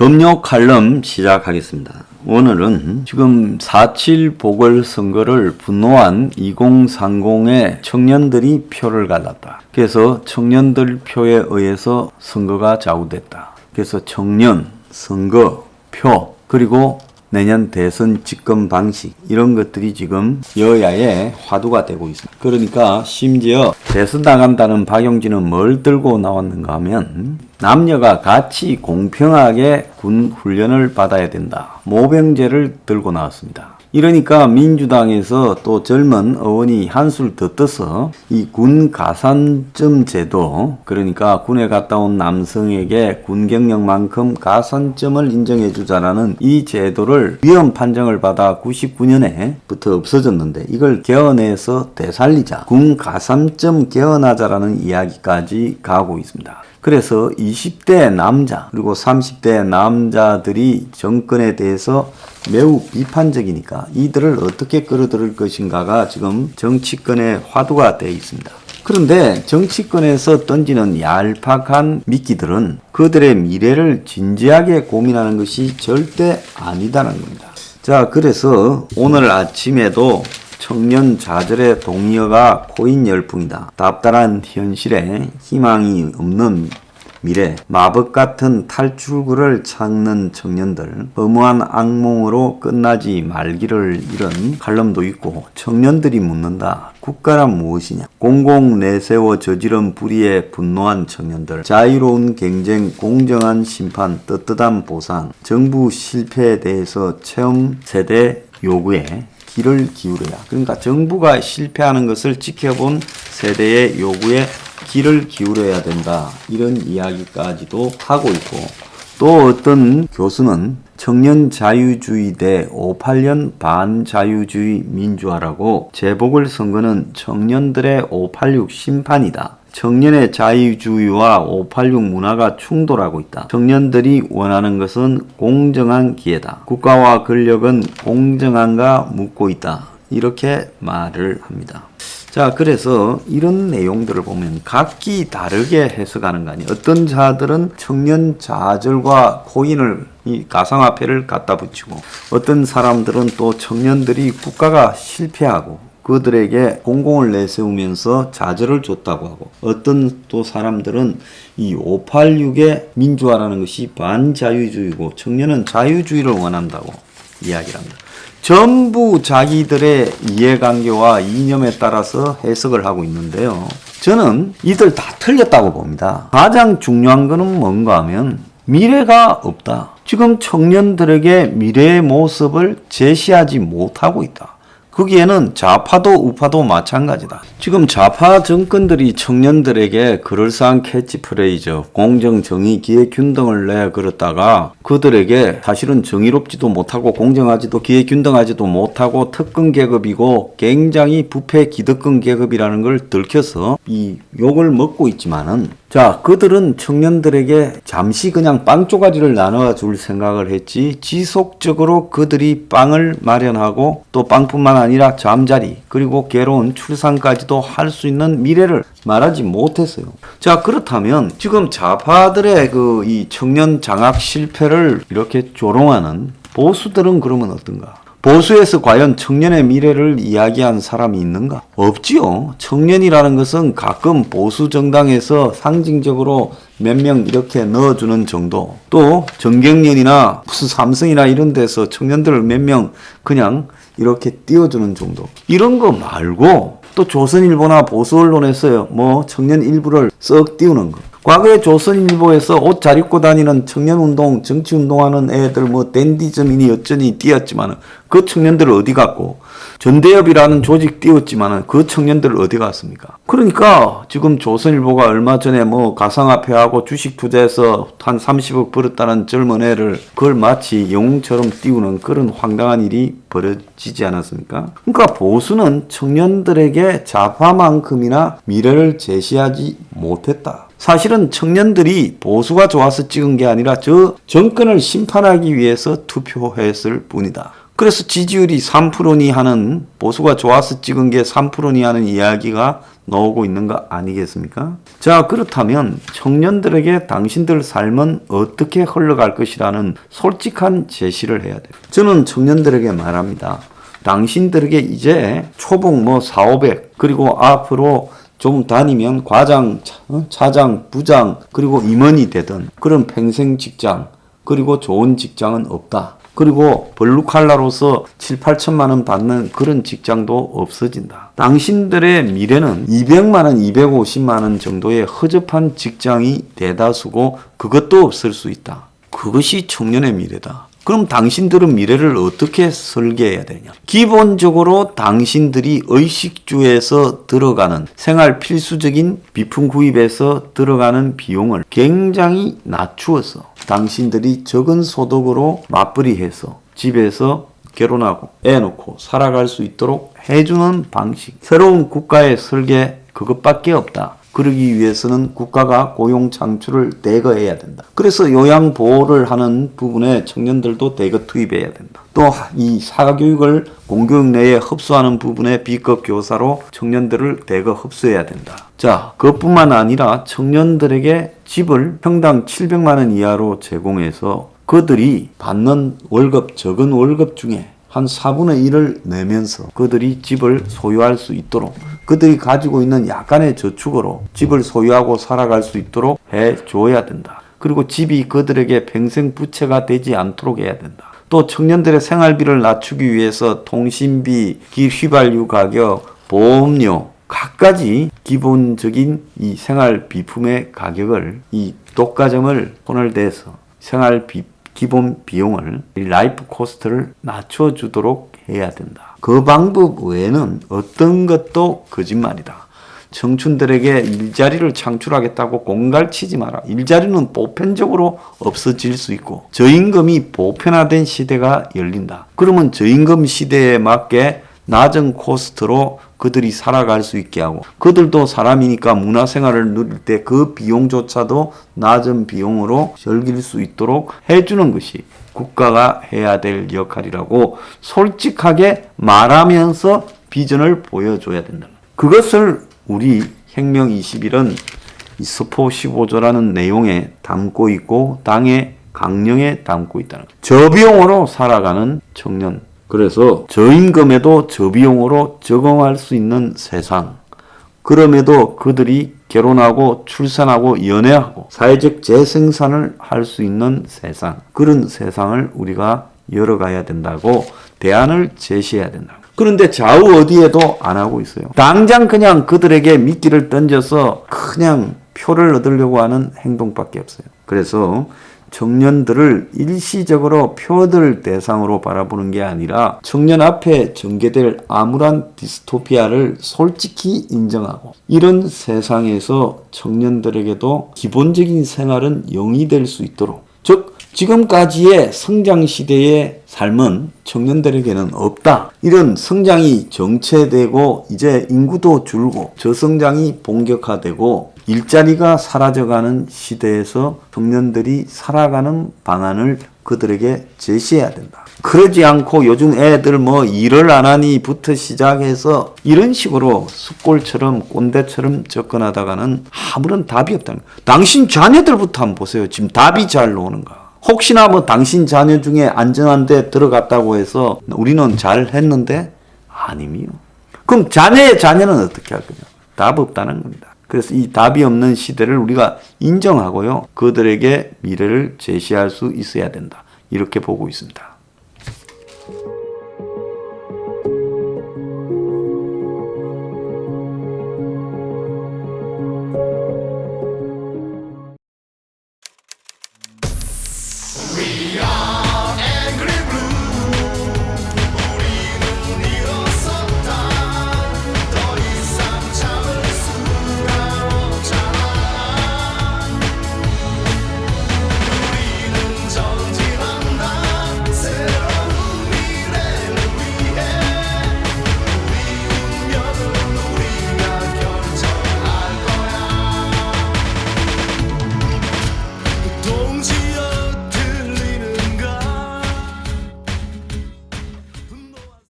금요 칼럼 시작하겠습니다. 오늘은 지금 4.7 보궐선거를 분노한 2030의 청년들이 표를 갈랐다. 그래서 청년들 표에 의해서 선거가 좌우됐다. 그래서 청년, 선거, 표, 그리고 내년 대선 집권 방식 이런 것들이 지금 여야의 화두가 되고 있습니다. 그러니까 심지어 대선 나간다는 박용진은 뭘 들고 나왔는가 하면 남녀가 같이 공평하게 군 훈련을 받아야 된다. 모병제를 들고 나왔습니다. 이러니까 민주당에서 또 젊은 의원이 한술 더 떠서 이 군 가산점 제도, 그러니까 군에 갔다 온 남성에게 군 경력만큼 가산점을 인정해 주자라는 이 제도를 위헌 판정을 받아 99년에부터 없어졌는데 이걸 개헌해서 되살리자, 군 가산점 개헌하자라는 이야기까지 가고 있습니다. 그래서 20대 남자 그리고 30대 남자들이 정권에 대해서 매우 비판적이니까 이들을 어떻게 끌어들일 것인가가 지금 정치권의 화두가 되어 있습니다. 그런데 정치권에서 던지는 얄팍한 미끼들은 그들의 미래를 진지하게 고민하는 것이 절대 아니다는 겁니다. 자, 그래서 오늘 아침에도 청년 좌절의 동의어가 코인 열풍이다. 답답한 현실에 희망이 없는 미래, 마법 같은 탈출구를 찾는 청년들, 허무한 악몽으로 끝나지 말기를 이런 칼럼도 있고, 청년들이 묻는다. 국가란 무엇이냐? 공공 내세워 저지른 불의에 분노한 청년들, 자유로운 경쟁, 공정한 심판, 떳떳한 보상, 정부 실패에 대해서 체험 세대 요구에 귀를 기울여야. 그러니까 정부가 실패하는 것을 지켜본 세대의 요구에 귀를 기울여야 된다. 이런 이야기까지도 하고 있고, 또 어떤 교수는 청년 자유주의 대 5.8년 반자유주의 민주화라고 재보궐선거는 청년들의 5.86 심판이다. 청년의 자유주의와 5.86 문화가 충돌하고 있다. 청년들이 원하는 것은 공정한 기회다. 국가와 권력은 공정한가 묻고 있다. 이렇게 말을 합니다. 자, 그래서 이런 내용들을 보면 각기 다르게 해석하는 거 아니에요. 어떤 자들은 청년 좌절과 코인을, 이 가상화폐를 갖다 붙이고, 어떤 사람들은 또 청년들이 국가가 실패하고 그들에게 공공을 내세우면서 좌절을 줬다고 하고, 어떤 또 사람들은 이 5.86의 민주화라는 것이 반자유주의고 청년은 자유주의를 원한다고 이야기를 합니다. 전부 자기들의 이해관계와 이념에 따라서 해석을 하고 있는데요. 저는 이들 다 틀렸다고 봅니다. 가장 중요한 것은 뭔가 하면 미래가 없다. 지금 청년들에게 미래의 모습을 제시하지 못하고 있다. 거기에는 좌파도 우파도 마찬가지다. 지금 좌파 정권들이 청년들에게 그럴싸한 캐치프레이즈, 공정, 정의, 기회균등을 내걸었다가 그들에게 사실은 정의롭지도 못하고 공정하지도 기회균등하지도 못하고 특권 계급이고 굉장히 부패 기득권 계급이라는 걸 들켜서 이 욕을 먹고 있지만은, 자, 그들은 청년들에게 잠시 그냥 빵 쪼가리를 나눠 줄 생각을 했지 지속적으로 그들이 빵을 마련하고 또 빵뿐만 아니라 잠자리 그리고 괴로운 출산까지도 할 수 있는 미래를 말하지 못했어요. 자, 그렇다면 지금 좌파들의 이 청년 장악 실패를 이렇게 조롱하는 보수들은 그러면 어떤가? 보수에서 과연 청년의 미래를 이야기한 사람이 있는가? 없지요. 청년이라는 것은 가끔 보수 정당에서 상징적으로 몇 명 이렇게 넣어주는 정도, 또 정경련이나 무슨 삼성이나 이런 데서 청년들을 몇 명 그냥 이렇게 띄워주는 정도, 이런 거 말고 또 조선일보나 보수 언론에서 뭐 청년 일부를 썩 띄우는 거. 과거에 조선일보에서 옷 잘 입고 다니는 청년운동, 정치운동하는 애들 뭐 댄디즘이니 어쩌니 띄었지만은 그 청년들을 어디 갔고, 전대협이라는 조직 띄웠지만은 그 청년들을 어디 갔습니까? 그러니까 지금 조선일보가 얼마 전에 뭐 가상화폐하고 주식 투자해서 한 30억 벌었다는 젊은 애를 그걸 마치 영웅처럼 띄우는 그런 황당한 일이 벌어지지 않았습니까? 그러니까 보수는 청년들에게 좌파만큼이나 미래를 제시하지 못했다. 사실은 청년들이 보수가 좋아서 찍은 게 아니라 저 정권을 심판하기 위해서 투표했을 뿐이다. 그래서 지지율이 3%니 하는, 보수가 좋아서 찍은 게 3%니 하는 이야기가 나오고 있는 거 아니겠습니까? 자, 그렇다면 청년들에게 당신들 삶은 어떻게 흘러갈 것이라는 솔직한 제시를 해야 돼요. 저는 청년들에게 말합니다. 당신들에게 이제 초봉 4, 500 그리고 앞으로 좀 다니면 과장, 차장, 부장 그리고 임원이 되든 그런 평생 직장 그리고 좋은 직장은 없다. 그리고 블루칼라로서 7, 8천만 원 받는 그런 직장도 없어진다. 당신들의 미래는 200만 원, 250만 원 정도의 허접한 직장이 대다수고 그것도 없을 수 있다. 그것이 청년의 미래다. 그럼 당신들은 미래를 어떻게 설계해야 되냐? 기본적으로 당신들이 의식주에서 들어가는 생활 필수적인 비품 구입에서 들어가는 비용을 굉장히 낮추어서 당신들이 적은 소득으로 맞벌이해서 집에서 결혼하고 애 놓고 살아갈 수 있도록 해주는 방식. 새로운 국가의 설계 그것밖에 없다. 그러기 위해서는 국가가 고용 창출을 대거해야 된다. 그래서 요양보호를 하는 부분에 청년들도 대거 투입해야 된다. 또 이 사교육을 공교육 내에 흡수하는 부분에 B급 교사로 청년들을 대거 흡수해야 된다. 자, 그것뿐만 아니라 청년들에게 집을 평당 700만 원 이하로 제공해서 그들이 받는 월급, 적은 월급 중에 한 4분의 1을 내면서 그들이 집을 소유할 수 있도록 그들이 가지고 있는 약간의 저축으로 집을 소유하고 살아갈 수 있도록 해줘야 된다. 그리고 집이 그들에게 평생 부채가 되지 않도록 해야 된다. 또 청년들의 생활비를 낮추기 위해서 통신비, 휘발유 가격, 보험료, 갖가지 기본적인 이 생활 비품의 가격을 이 독과점을 손을 대서 생활비 기본 비용을 라이프 코스트를 낮춰주도록 해야 된다. 그 방법 외에는 어떤 것도 거짓말이다. 청춘들에게 일자리를 창출하겠다고 공갈치지 마라. 일자리는 보편적으로 없어질 수 있고 저임금이 보편화된 시대가 열린다. 그러면 저임금 시대에 맞게 낮은 코스트로 그들이 살아갈 수 있게 하고 그들도 사람이니까 문화생활을 누릴 때 그 비용조차도 낮은 비용으로 즐길 수 있도록 해주는 것이 국가가 해야 될 역할이라고 솔직하게 말하면서 비전을 보여줘야 된다. 그것을 우리 혁명 21은 이 서포 15조라는 내용에 담고 있고 당의 강령에 담고 있다는 거예요. 저비용으로 살아가는 청년. 그래서 저임금에도 저비용으로 적응할 수 있는 세상. 그럼에도 그들이 결혼하고 출산하고 연애하고 사회적 재생산을 할 수 있는 세상. 그런 세상을 우리가 열어가야 된다고 대안을 제시해야 된다. 그런데 좌우 어디에도 안 하고 있어요. 당장 그냥 그들에게 미끼를 던져서 그냥 표를 얻으려고 하는 행동밖에 없어요. 그래서 청년들을 일시적으로 표들 대상으로 바라보는 게 아니라 청년 앞에 전개될 암울한 디스토피아를 솔직히 인정하고 이런 세상에서 청년들에게도 기본적인 생활은 영이 될 수 있도록 즉 지금까지의 성장 시대의 삶은 청년들에게는 없다. 이런 성장이 정체되고 이제 인구도 줄고 저성장이 본격화되고 일자리가 사라져가는 시대에서 청년들이 살아가는 방안을 그들에게 제시해야 된다. 그러지 않고 요즘 애들 일을 안 하니부터 시작해서 이런 식으로 숫골처럼 꼰대처럼 접근하다가는 아무런 답이 없다는 거예요. 당신 자녀들부터 한번 보세요. 지금 답이 잘 나오는가. 혹시나 당신 자녀 중에 안전한 데 들어갔다고 해서 우리는 잘 했는데 아님이요. 그럼 자녀의 자녀는 어떻게 할 거냐. 답 없다는 겁니다. 그래서 이 답이 없는 시대를 우리가 인정하고요. 그들에게 미래를 제시할 수 있어야 된다. 이렇게 보고 있습니다.